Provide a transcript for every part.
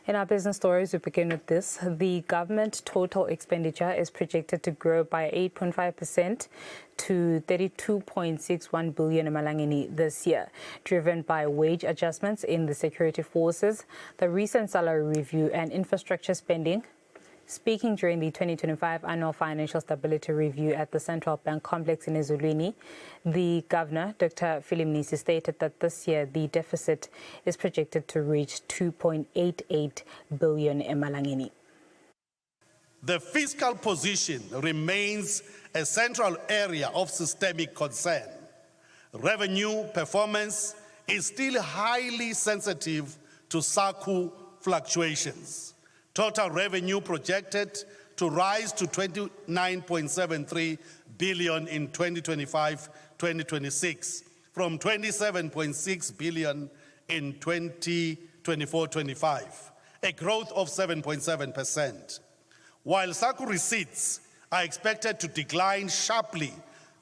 In our business stories, we begin with this. The government total expenditure is projected to grow by 8.5% to 32.61 billion emalangeni this year, driven by wage adjustments in the security forces, the recent salary review and infrastructure spending. Speaking during the 2025 Annual Financial Stability Review at the Central Bank Complex in Eswatini, the Governor, Dr. Nisi, stated that this year the deficit is projected to reach 2.88 billion emalangeni. The fiscal position remains a central area of systemic concern. Revenue performance is still highly sensitive to SACU fluctuations. Total revenue projected to rise to 29.73 billion in 2025-2026 from 27.6 billion in 2024-25, a growth of 7.7%. While SACU receipts are expected to decline sharply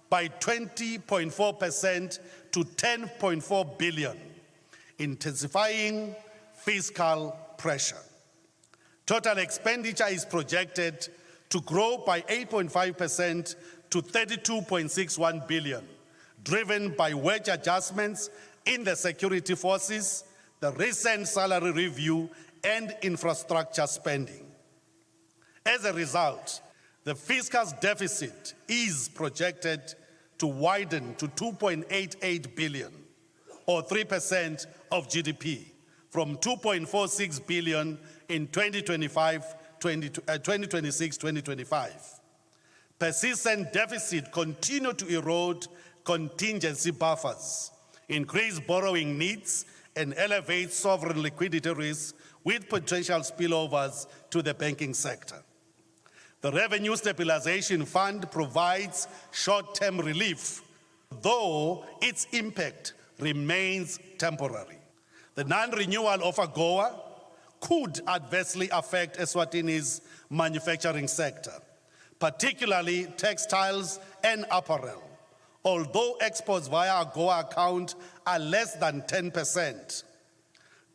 by 20.4% to 10.4 billion, intensifying fiscal pressure. Total expenditure is projected to grow by 8.5% to 32.61 billion, driven by wage adjustments in the security forces, the recent salary review, and infrastructure spending. As a result, the fiscal deficit is projected to widen to 2.88 billion, or 3% of GDP, from 2.46 billion in 2026-2025. Persistent deficit continue to erode contingency buffers, increase borrowing needs, and elevate sovereign liquidity risks with potential spillovers to the banking sector. The Revenue Stabilization Fund provides short-term relief, though its impact remains temporary. The non-renewal of AGOA could adversely affect Eswatini's manufacturing sector, particularly textiles and apparel. Although exports via AGOA account are less than 10%,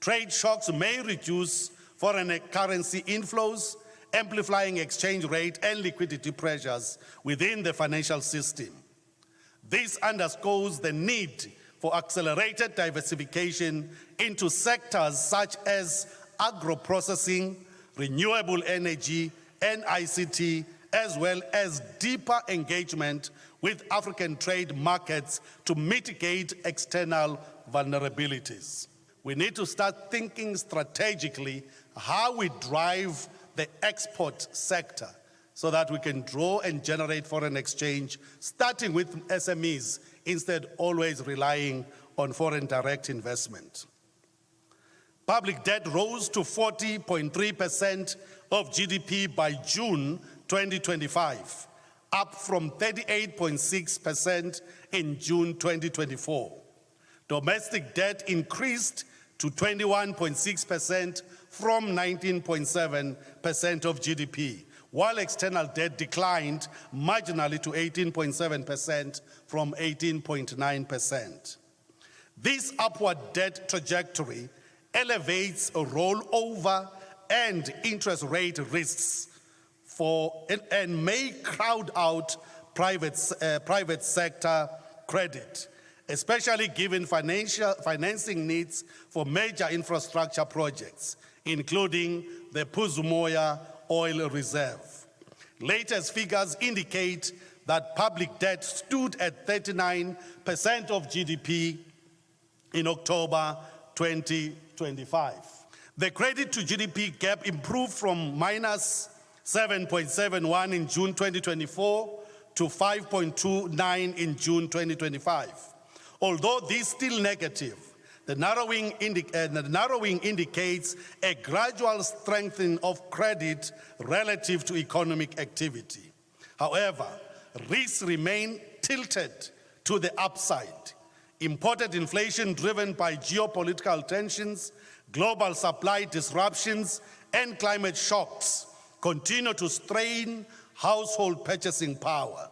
trade shocks may reduce foreign currency inflows, amplifying exchange rate and liquidity pressures within the financial system. This underscores the need for accelerated diversification into sectors such as agro-processing, renewable energy, and ICT, as well as deeper engagement with African trade markets to mitigate external vulnerabilities. We need to start thinking strategically how we drive the export sector so that we can draw and generate foreign exchange, starting with SMEs, instead always relying on foreign direct investment. Public debt rose to 40.3% of GDP by June 2025, up from 38.6% in June 2024. Domestic debt increased to 21.6% from 19.7% of GDP, while external debt declined marginally to 18.7% from 18.9%. This upward debt trajectory elevates a rollover and interest rate risks and may crowd out private sector credit, especially given financing needs for major infrastructure projects, including the Puzumoya oil reserve. Latest figures indicate that public debt stood at 39% of GDP in October 2025. The credit to GDP gap improved from minus 7.71 in June 2024 to 5.29 in June 2025. Although this is still negative, the narrowing indicates a gradual strengthening of credit relative to economic activity. However, risks remain tilted to the upside. Imported inflation driven by geopolitical tensions, global supply disruptions, and climate shocks continue to strain household purchasing power.